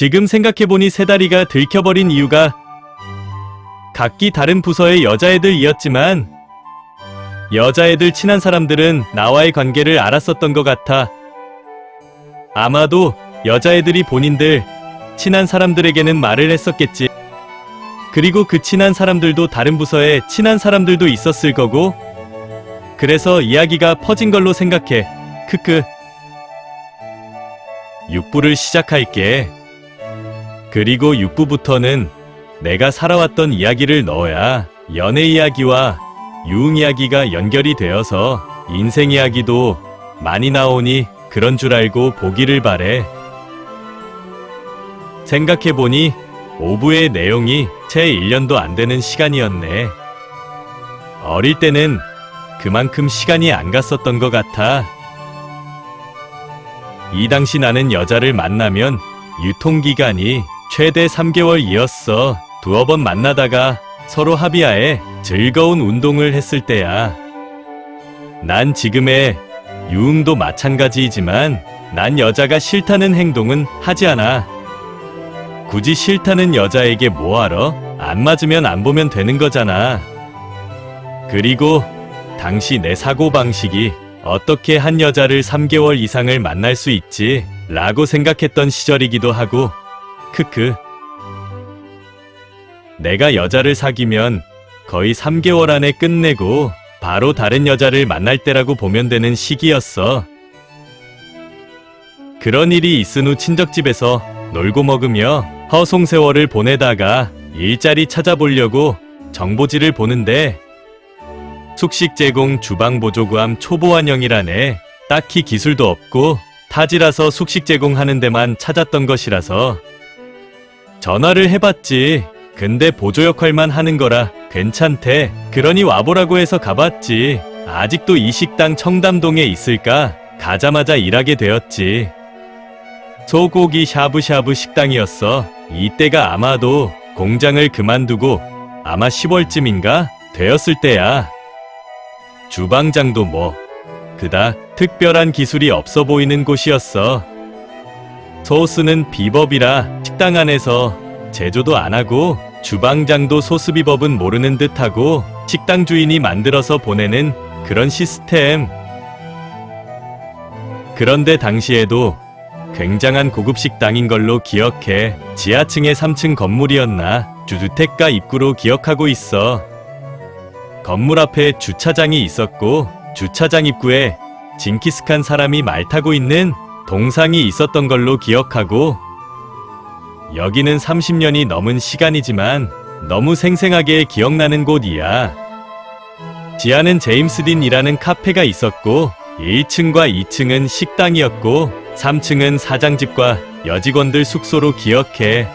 지금 생각해보니 세다리가 들켜버린 이유가 각기 다른 부서의 여자애들이었지만 여자애들 친한 사람들은 나와의 관계를 알았었던 것 같아. 아마도 여자애들이 본인들 친한 사람들에게는 말을 했었겠지. 그리고 그 친한 사람들도 다른 부서에 친한 사람들도 있었을 거고, 그래서 이야기가 퍼진 걸로 생각해. 크크. 6부를 시작할게. 그리고 6부부터는 내가 살아왔던 이야기를 넣어야 연애 이야기와 유흥 이야기가 연결이 되어서 인생 이야기도 많이 나오니 그런 줄 알고 보기를 바래. 생각해보니 5부의 내용이 채 1년도 안 되는 시간이었네. 어릴 때는 그만큼 시간이 안 갔었던 것 같아. 이 당시 나는 여자를 만나면 유통기간이 최대 3개월이었어. 두어 번 만나다가 서로 합의하에 즐거운 운동을 했을 때야. 난 지금의 유흥도 마찬가지이지만 난 여자가 싫다는 행동은 하지 않아. 굳이 싫다는 여자에게 뭐하러? 안 맞으면 안 보면 되는 거잖아. 그리고 당시 내 사고방식이 어떻게 한 여자를 3개월 이상을 만날 수 있지? 라고 생각했던 시절이기도 하고. 크크. 내가 여자를 사귀면 거의 3개월 안에 끝내고 바로 다른 여자를 만날 때라고 보면 되는 시기였어. 그런 일이 있은 후 친척집에서 놀고 먹으며 허송세월을 보내다가 일자리 찾아보려고 정보지를 보는데 숙식 제공 주방 보조구함 초보환영이라네. 딱히 기술도 없고 타지라서 숙식 제공하는 데만 찾았던 것이라서 전화를 해봤지. 근데 보조 역할만 하는 거라 괜찮대. 그러니 와보라고 해서 가봤지. 아직도 이 식당 청담동에 있을까? 가자마자 일하게 되었지. 소고기 샤브샤브 식당이었어. 이때가 아마도 공장을 그만두고 아마 10월쯤인가 되었을 때야. 주방장도 뭐 그닥 특별한 기술이 없어 보이는 곳이었어. 소스는 비법이라 식당 안에서 제조도 안 하고 주방장도 소스 비법은 모르는 듯하고 식당 주인이 만들어서 보내는 그런 시스템. 그런데 당시에도 굉장한 고급 식당인 걸로 기억해. 지하층의 3층 건물이었나 주택가 입구로 기억하고 있어. 건물 앞에 주차장이 있었고 주차장 입구에 징기스칸 사람이 말 타고 있는 동상이 있었던 걸로 기억하고, 여기는 30년이 넘은 시간이지만 너무 생생하게 기억나는 곳이야. 지하는 제임스 딘이라는 카페가 있었고 1층과 2층은 식당이었고 3층은 사장집과 여직원들 숙소로 기억해.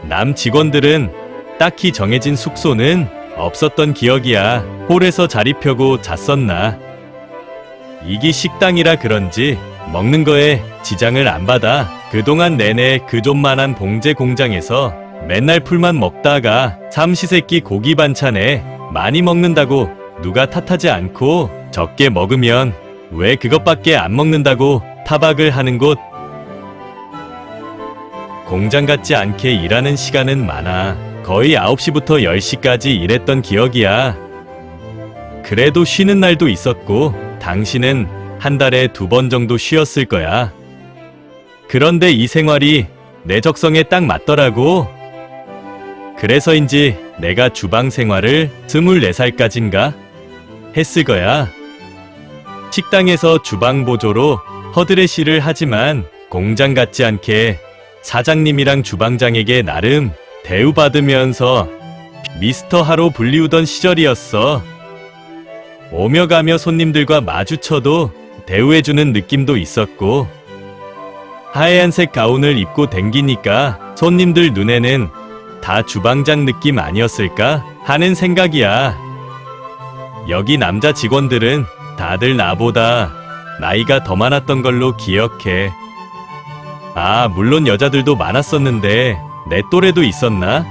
남 직원들은 딱히 정해진 숙소는 없었던 기억이야. 홀에서 자리 펴고 잤었나. 이기 식당이라 그런지 먹는 거에 지장을 안 받아. 그동안 내내 그 좀만한 봉제 공장에서 맨날 풀만 먹다가 삼시세끼 고기 반찬에 많이 먹는다고 누가 탓하지 않고 적게 먹으면 왜 그것밖에 안 먹는다고 타박을 하는 곳. 공장 같지 않게 일하는 시간은 많아. 거의 9시부터 10시까지 일했던 기억이야. 그래도 쉬는 날도 있었고 당신은 한 달에 2번 정도 쉬었을 거야. 그런데 이 생활이 내 적성에 딱 맞더라고. 그래서인지 내가 주방 생활을 24살까지인가 했을 거야. 식당에서 주방 보조로 허드레시를 하지만 공장 같지 않게 사장님이랑 주방장에게 나름 대우받으면서 미스터 하로 불리우던 시절이었어. 오며 가며 손님들과 마주쳐도 대우해주는 느낌도 있었고, 하얀색 가운을 입고 댕기니까 손님들 눈에는 다 주방장 느낌 아니었을까 하는 생각이야. 여기 남자 직원들은 다들 나보다 나이가 더 많았던 걸로 기억해. 아, 물론 여자들도 많았었는데 내 또래도 있었나?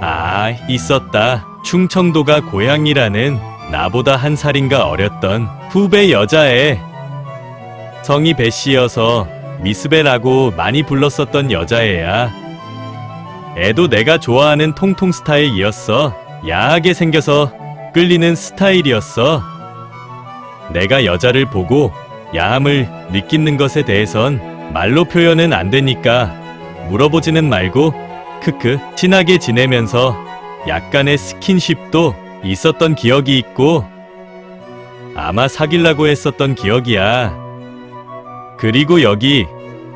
아, 있었다. 충청도가 고향이라는 나보다 한 살인가 어렸던 후배 여자애. 성이 배씨여서 미스베라고 많이 불렀었던 여자애야. 애도 내가 좋아하는 통통 스타일이었어. 야하게 생겨서 끌리는 스타일이었어. 내가 여자를 보고 야함을 느끼는 것에 대해선 말로 표현은 안 되니까 물어보지는 말고 크크 친하게 지내면서 약간의 스킨십도 있었던 기억이 있고 아마 사귀려고 했었던 기억이야. 그리고 여기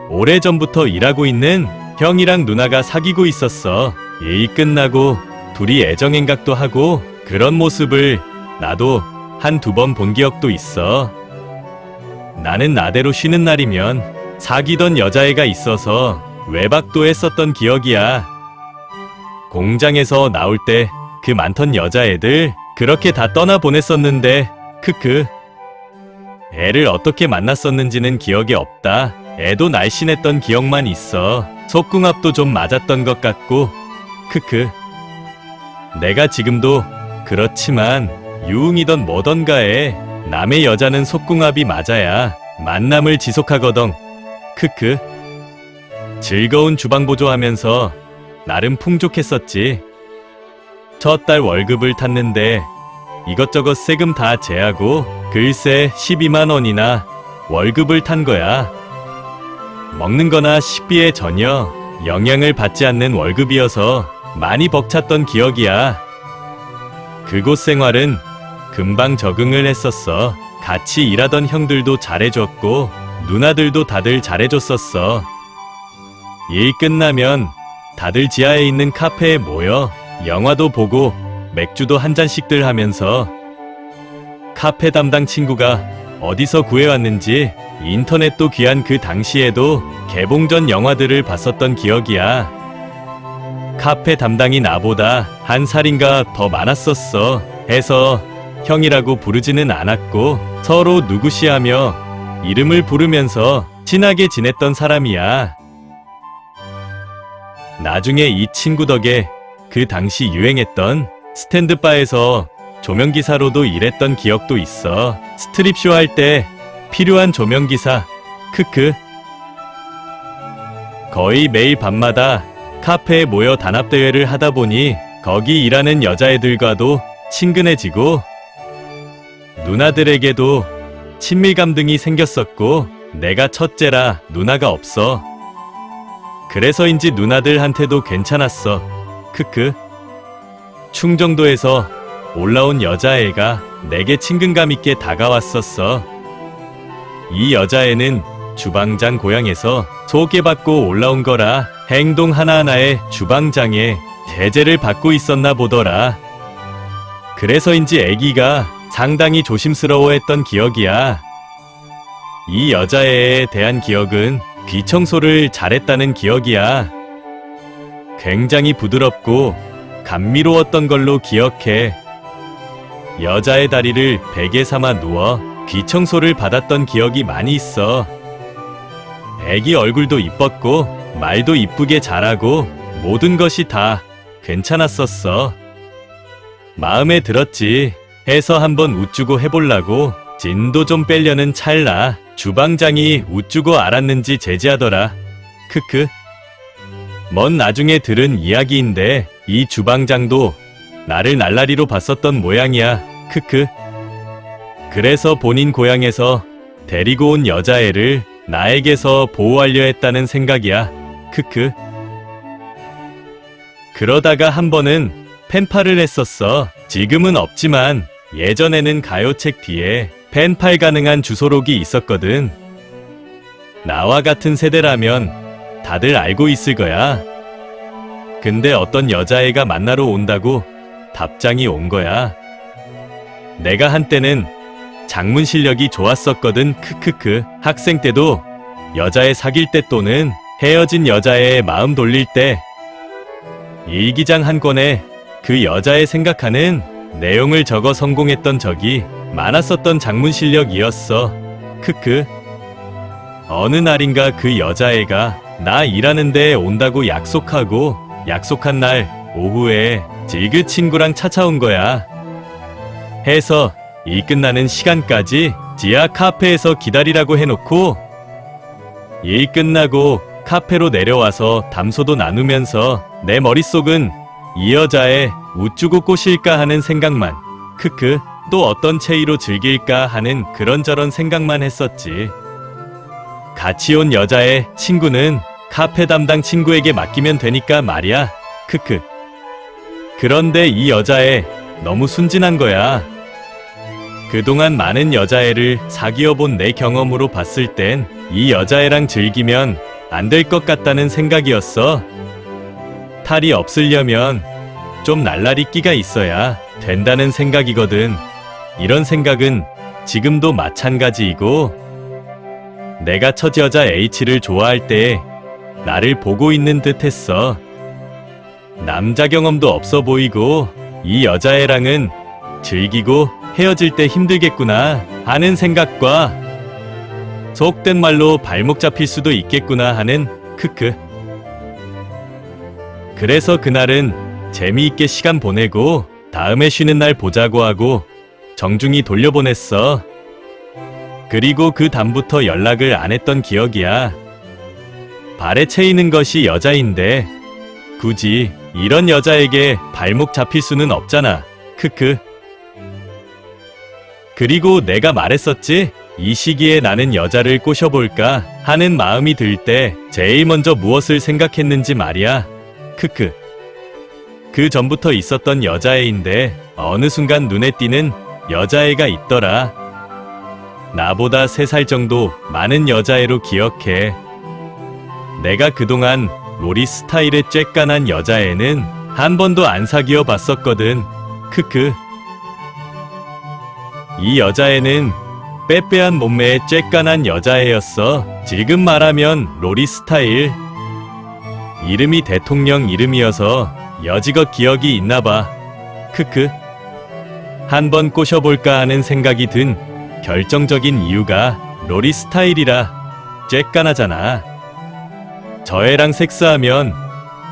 오래전부터 일하고 있는 형이랑 누나가 사귀고 있었어. 일 끝나고 둘이 애정행각도 하고 그런 모습을 나도 한두 번 본 기억도 있어. 나는 나대로 쉬는 날이면 사귀던 여자애가 있어서 외박도 했었던 기억이야. 공장에서 나올 때 그 많던 여자애들 그렇게 다 떠나보냈었는데 크크. 애를 어떻게 만났었는지는 기억이 없다. 애도 날씬했던 기억만 있어. 속궁합도 좀 맞았던 것 같고 크크. 내가 지금도 그렇지만 유흥이던 뭐던가에 남의 여자는 속궁합이 맞아야 만남을 지속하거든. 크크. 즐거운 주방보조하면서 나름 풍족했었지. 첫 달 월급을 탔는데 이것저것 세금 다 제하고 글쎄 12만 원이나 월급을 탄 거야. 먹는 거나 식비에 전혀 영향을 받지 않는 월급이어서 많이 벅찼던 기억이야. 그곳 생활은 금방 적응을 했었어. 같이 일하던 형들도 잘해줬고 누나들도 다들 잘해줬었어. 일 끝나면 다들 지하에 있는 카페에 모여 영화도 보고 맥주도 한 잔씩들 하면서 카페 담당 친구가 어디서 구해왔는지 인터넷도 귀한 그 당시에도 개봉 전 영화들을 봤었던 기억이야. 카페 담당이 나보다 한 살인가 더 많았었어. 해서 형이라고 부르지는 않았고 서로 누구시 하며 이름을 부르면서 친하게 지냈던 사람이야. 나중에 이 친구 덕에 그 당시 유행했던 스탠드바에서 조명기사로도 일했던 기억도 있어. 스트립쇼 할 때 필요한 조명기사. 크크. 거의 매일 밤마다 카페에 모여 단합대회를 하다 보니 거기 일하는 여자애들과도 친근해지고 누나들에게도 친밀감 등이 생겼었고 내가 첫째라 누나가 없어. 그래서인지 누나들한테도 괜찮았어. 크크. 충정도에서 올라온 여자애가 내게 친근감 있게 다가왔었어. 이 여자애는 주방장 고향에서 소개받고 올라온 거라 행동 하나하나에 주방장의 대제를 받고 있었나 보더라. 그래서인지 애기가 상당히 조심스러워했던 기억이야. 이 여자애에 대한 기억은 귀청소를 잘했다는 기억이야. 굉장히 부드럽고 감미로웠던 걸로 기억해. 여자의 다리를 베개 삼아 누워 귀청소를 받았던 기억이 많이 있어. 애기 얼굴도 이뻤고 말도 이쁘게 잘하고 모든 것이 다 괜찮았었어. 마음에 들었지. 해서 한번 우쭈고 해보려고 진도 좀 빼려는 찰나 주방장이 우쭈고 알았는지 제지하더라. 크크. 먼 나중에 들은 이야기인데 이 주방장도 나를 날라리로 봤었던 모양이야. 크크. 그래서 본인 고향에서 데리고 온 여자애를 나에게서 보호하려 했다는 생각이야. 크크. 그러다가 한 번은 펜팔을 했었어. 지금은 없지만 예전에는 가요책 뒤에 펜팔 가능한 주소록이 있었거든. 나와 같은 세대라면 다들 알고 있을 거야. 근데 어떤 여자애가 만나러 온다고 답장이 온 거야. 내가 한때는 장문 실력이 좋았었거든. 크크크. 학생 때도 여자애 사귈 때 또는 헤어진 여자애의 마음 돌릴 때 일기장 한 권에 그 여자애 생각하는 내용을 적어 성공했던 적이 많았었던 장문 실력이었어. 크크. 어느 날인가 그 여자애가 나 일하는 데에 온다고 약속하고 약속한 날 오후에 지그 친구랑 찾아온 거야. 해서 일 끝나는 시간까지 지하 카페에서 기다리라고 해놓고 일 끝나고 카페로 내려와서 담소도 나누면서 내 머릿속은 이 여자애 우쭈고 꼬실까 하는 생각만, 크크, 또 어떤 체위로 즐길까 하는 그런저런 생각만 했었지. 같이 온 여자의 친구는 카페 담당 친구에게 맡기면 되니까 말이야, 크크. 그런데 이 여자애 너무 순진한 거야. 그동안 많은 여자애를 사귀어 본 내 경험으로 봤을 땐 이 여자애랑 즐기면 안 될 것 같다는 생각이었어. 탈이 없으려면 좀 날라리 끼가 있어야 된다는 생각이거든. 이런 생각은 지금도 마찬가지이고, 내가 첫 여자 H를 좋아할 때 나를 보고 있는 듯 했어. 남자 경험도 없어 보이고 이 여자애랑은 즐기고 헤어질 때 힘들겠구나 하는 생각과 속된 말로 발목 잡힐 수도 있겠구나 하는 크크. 그래서 그날은 재미있게 시간 보내고 다음에 쉬는 날 보자고 하고 정중히 돌려보냈어. 그리고 그 다음부터 연락을 안 했던 기억이야. 발에 채이는 것이 여자인데 굳이 이런 여자에게 발목 잡힐 수는 없잖아. 크크. 그리고 내가 말했었지? 이 시기에 나는 여자를 꼬셔볼까 하는 마음이 들 때 제일 먼저 무엇을 생각했는지 말이야. 크크. 그 전부터 있었던 여자애인데 어느 순간 눈에 띄는 여자애가 있더라. 나보다 3살 정도 많은 여자애로 기억해. 내가 그동안 로리 스타일의 쬐깐한 여자애는 한 번도 안 사귀어 봤었거든. 크크. 이 여자애는 빼빼한 몸매의 쬐깐한 여자애였어. 지금 말하면 로리 스타일. 이름이 대통령 이름이어서 여지껏 기억이 있나봐. 크크. 한번 꼬셔볼까 하는 생각이 든 결정적인 이유가 로리 스타일이라 쬐깐하잖아. 저 애랑 섹스하면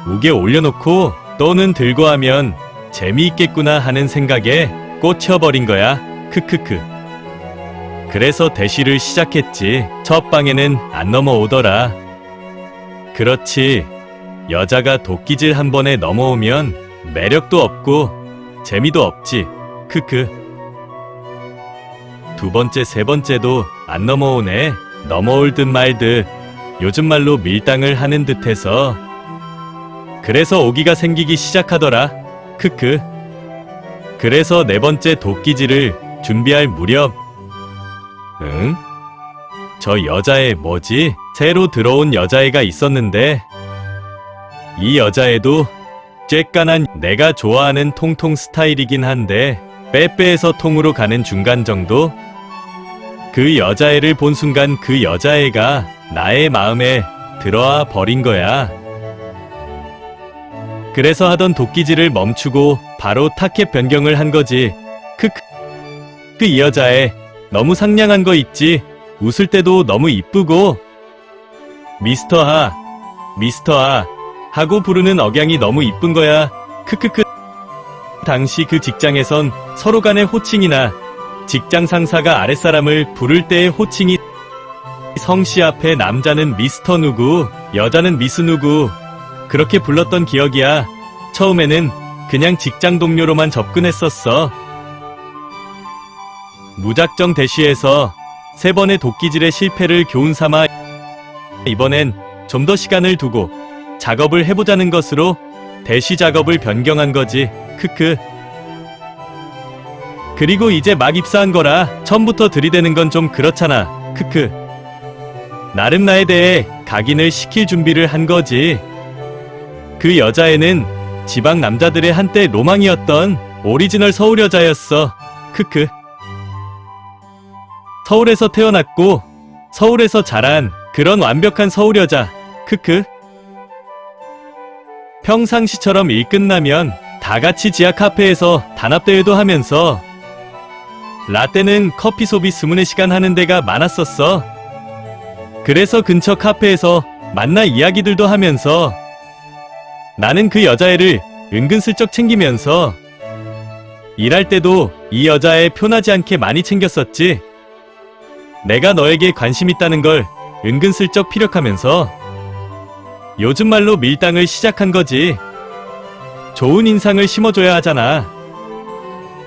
우게 올려놓고 또는 들고 하면 재미있겠구나 하는 생각에 꽂혀버린 거야. 크크크. 그래서 대시를 시작했지. 첫 방에는 안 넘어오더라. 그렇지. 여자가 도끼질 한 번에 넘어오면 매력도 없고 재미도 없지. 크크. 두 번째, 세 번째도 안 넘어오네. 넘어올 듯 말 듯. 요즘 말로 밀당을 하는 듯해서. 그래서 오기가 생기기 시작하더라. 크크. 그래서 네 번째 도끼질을 준비할 무렵, 응? 저 여자애 뭐지? 새로 들어온 여자애가 있었는데, 이 여자애도 쬐깐한 내가 좋아하는 통통 스타일이긴 한데 빼빼에서 통으로 가는 중간 정도? 그 여자애를 본 순간 그 여자애가 나의 마음에 들어와 버린 거야. 그래서 하던 도끼질을 멈추고 바로 타켓 변경을 한 거지. 크크. 이 여자애 너무 상냥한 거 있지? 웃을 때도 너무 이쁘고 미스터 하 하고 부르는 억양이 너무 이쁜 거야. 크크크. 당시 그 직장에선 서로 간의 호칭이나 직장 상사가 아랫사람을 부를 때의 호칭이 성씨 앞에 남자는 미스터 누구, 여자는 미스 누구 그렇게 불렀던 기억이야. 처음에는 그냥 직장 동료로만 접근했었어. 무작정 대시해서 3번의 도끼질의 실패를 교훈 삼아 이번엔 좀 더 시간을 두고 작업을 해보자는 것으로 대시 작업을 변경한 거지. 크크. 그리고 이제 막 입사한 거라 처음부터 들이대는 건 좀 그렇잖아. 크크. 나름 나에 대해 각인을 시킬 준비를 한 거지. 그 여자애는 지방 남자들의 한때 로망이었던 오리지널 서울 여자였어. 크크. 서울에서 태어났고 서울에서 자란 그런 완벽한 서울 여자. 크크. 평상시처럼 일 끝나면 다 같이 지하 카페에서 단합대회도 하면서 라떼는 커피 소비 스문의 시간 하는 데가 많았었어. 그래서 근처 카페에서 만나 이야기들도 하면서 나는 그 여자애를 은근슬쩍 챙기면서 일할 때도 이 여자애 표나지 않게 많이 챙겼었지. 내가 너에게 관심 있다는 걸 은근슬쩍 피력하면서 요즘 말로 밀당을 시작한 거지. 좋은 인상을 심어줘야 하잖아.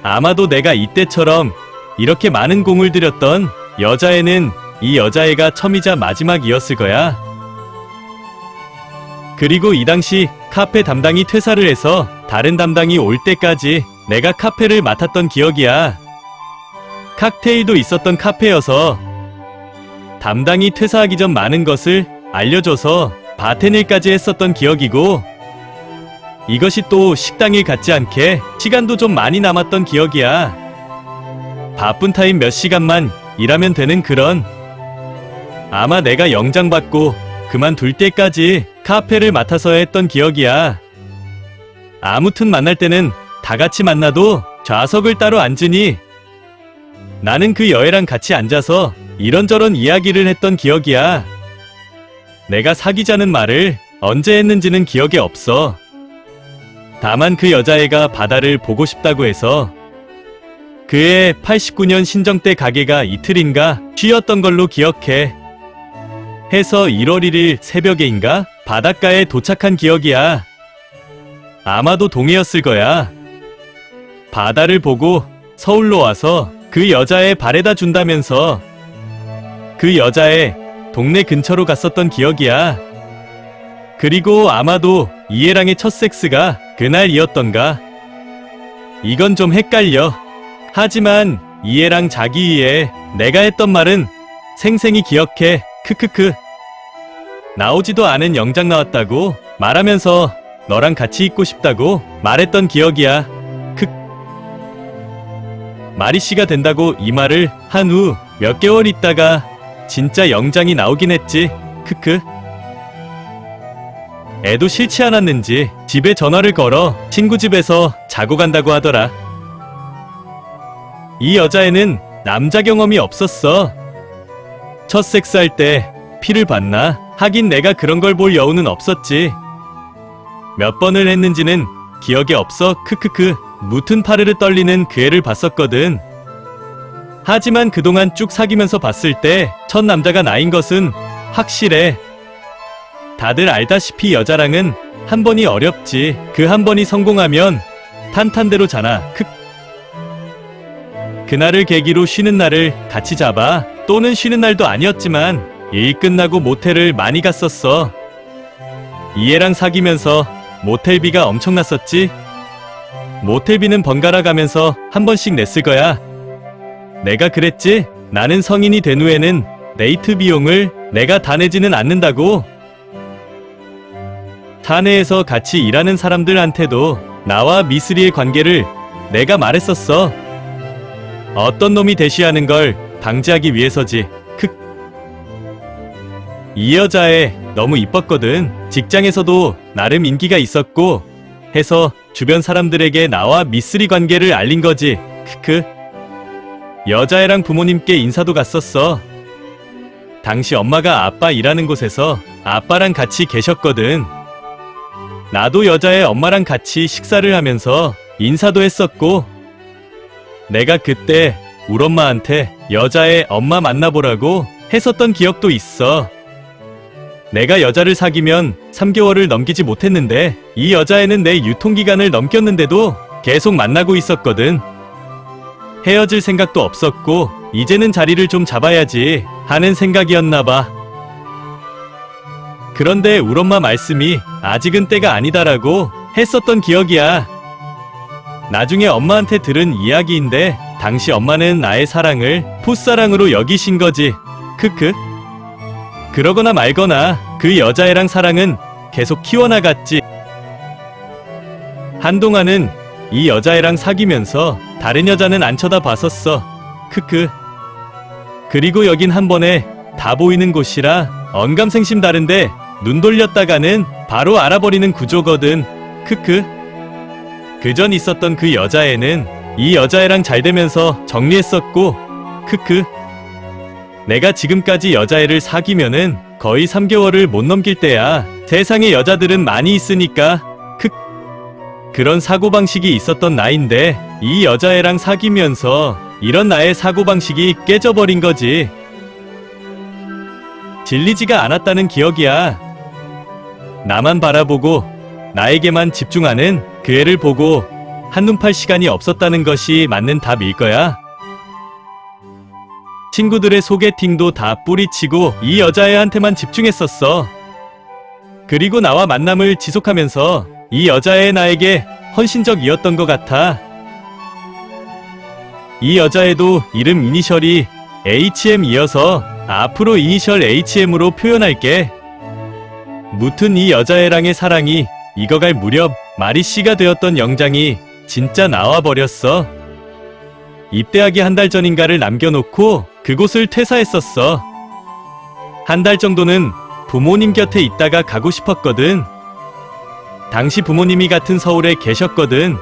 아마도 내가 이때처럼 이렇게 많은 공을 들였던 여자애는 이 여자애가 처음이자 마지막이었을 거야. 그리고 이 당시 카페 담당이 퇴사를 해서 다른 담당이 올 때까지 내가 카페를 맡았던 기억이야. 칵테일도 있었던 카페여서 담당이 퇴사하기 전 많은 것을 알려줘서 바텐일까지 했었던 기억이고, 이것이 또 식당일 같지 않게 시간도 좀 많이 남았던 기억이야. 바쁜 타임 몇 시간만 일하면 되는 그런. 아마 내가 영장 받고 그만둘 때까지 카페를 맡아서 했던 기억이야. 아무튼 만날 때는 다 같이 만나도 좌석을 따로 앉으니 나는 그 여애랑 같이 앉아서 이런저런 이야기를 했던 기억이야. 내가 사귀자는 말을 언제 했는지는 기억에 없어. 다만 그 여자애가 바다를 보고 싶다고 해서 그해 89년 신정 때 가게가 이틀인가 쉬었던 걸로 기억해. 해서 1월 1일 새벽에인가 바닷가에 도착한 기억이야. 아마도 동해였을 거야. 바다를 보고 서울로 와서 그 여자애 바래다 준다면서 그 여자애 동네 근처로 갔었던 기억이야. 그리고 아마도 이애랑의 첫 섹스가 그날이었던가. 이건 좀 헷갈려. 하지만 이애랑 자기 위해 내가 했던 말은 생생히 기억해. 크크크. 나오지도 않은 영장 나왔다고 말하면서 너랑 같이 있고 싶다고 말했던 기억이야. 마리씨가 된다고 이 말을 한 후 몇 개월 있다가 진짜 영장이 나오긴 했지. 크크. 애도 싫지 않았는지 집에 전화를 걸어 친구 집에서 자고 간다고 하더라. 이 여자애는 남자 경험이 없었어. 첫 섹스할 때 피를 봤나? 하긴 내가 그런 걸 볼 여우는 없었지. 몇 번을 했는지는 기억에 없어. 크크크. 무튼 파르르 떨리는 그 애를 봤었거든. 하지만 그동안 쭉 사귀면서 봤을 때 첫 남자가 나인 것은 확실해. 다들 알다시피 여자랑은 한 번이 어렵지. 그 한 번이 성공하면 탄탄대로잖아. 그날을 계기로 쉬는 날을 같이 잡아. 또는 쉬는 날도 아니었지만 일 끝나고 모텔을 많이 갔었어. 이애랑 사귀면서 모텔비가 엄청났었지. 모텔비는 번갈아 가면서 한 번씩 냈을 거야. 내가 그랬지. 나는 성인이 된 후에는 데이트 비용을 내가 다 내지는 않는다고. 사내에서 같이 일하는 사람들한테도 나와 미쓰리의 관계를 내가 말했었어. 어떤 놈이 대시하는 걸 방지하기 위해서지. 이 여자애 너무 이뻤거든. 직장에서도 나름 인기가 있었고 해서 주변 사람들에게 나와 미쓰리 관계를 알린 거지. 여자애랑 부모님께 인사도 갔었어. 당시 엄마가 아빠 일하는 곳에서 아빠랑 같이 계셨거든. 나도 여자애 엄마랑 같이 식사를 하면서 인사도 했었고, 내가 그때 우리 엄마한테 여자애 엄마 만나보라고 했었던 기억도 있어. 내가 여자를 사귀면 3개월을 넘기지 못했는데 이 여자애는 내 유통기간을 넘겼는데도 계속 만나고 있었거든. 헤어질 생각도 없었고 이제는 자리를 좀 잡아야지 하는 생각이었나봐. 그런데 우리 엄마 말씀이 아직은 때가 아니다라고 했었던 기억이야. 나중에 엄마한테 들은 이야기인데 당시 엄마는 나의 사랑을 풋사랑으로 여기신 거지. 그러거나 말거나 그 여자애랑 사랑은 계속 키워나갔지. 한동안은 이 여자애랑 사귀면서 다른 여자는 안 쳐다봤었어. 그리고 여긴 한 번에 다 보이는 곳이라 언감생심 다른데 눈 돌렸다가는 바로 알아버리는 구조거든. 그전 있었던 그 여자애는 이 여자애랑 잘 되면서 정리했었고, 내가 지금까지 여자애를 사귀면은 거의 3개월을 못 넘길 때야. 세상에 여자들은 많이 있으니까. 그런 사고방식이 있었던 나인데 이 여자애랑 사귀면서 이런 나의 사고방식이 깨져버린 거지. 질리지가 않았다는 기억이야. 나만 바라보고 나에게만 집중하는 그 애를 보고 한눈 팔 시간이 없었다는 것이 맞는 답일 거야. 친구들의 소개팅도 다 뿌리치고 이 여자애한테만 집중했었어. 그리고 나와 만남을 지속하면서 이 여자애 나에게 헌신적이었던 것 같아. 이 여자애도 이름 이니셜이 HM이어서 앞으로 이니셜 HM으로 표현할게. 무튼 이 여자애랑의 사랑이 익어갈 무렵 마리씨가 되었던 영장이 진짜 나와버렸어. 입대하기 한 달 전인가를 남겨놓고 그곳을 퇴사했었어. 한 달 정도는 부모님 곁에 있다가 가고 싶었거든. 당시 부모님이 같은 서울에 계셨거든.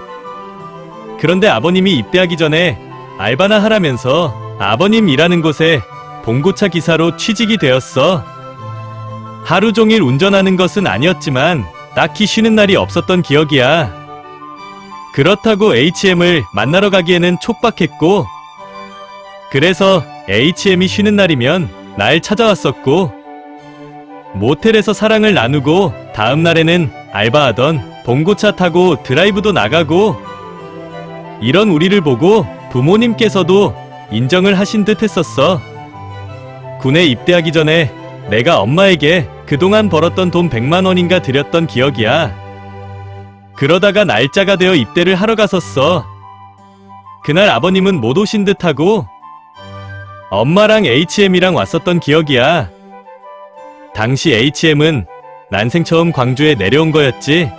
그런데 아버님이 입대하기 전에 알바나 하라면서 아버님 일하는 곳에 봉고차 기사로 취직이 되었어. 하루 종일 운전하는 것은 아니었지만 딱히 쉬는 날이 없었던 기억이야. 그렇다고 HM을 만나러 가기에는 촉박했고, 그래서 HM이 쉬는 날이면 날 찾아왔었고, 모텔에서 사랑을 나누고 다음 날에는 알바하던 봉고차 타고 드라이브도 나가고, 이런 우리를 보고 부모님께서도 인정을 하신 듯 했었어. 군에 입대하기 전에 내가 엄마에게 그동안 벌었던 돈 100만 원인가 드렸던 기억이야. 그러다가 날짜가 되어 입대를 하러 갔었어. 그날 아버님은 못 오신 듯하고 엄마랑 HM이랑 왔었던 기억이야. 당시 HM은 난생 처음 광주에 내려온 거였지.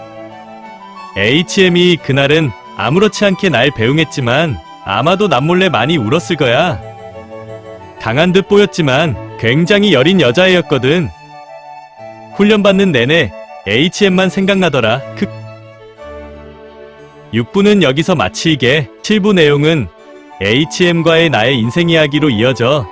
HM이 그날은 아무렇지 않게 날 배웅했지만 아마도 남몰래 많이 울었을 거야. 강한 듯 보였지만 굉장히 여린 여자애였거든. 훈련받는 내내 HM만 생각나더라. 6부는 여기서 마치게. 7부 내용은 HM과의 나의 인생 이야기로 이어져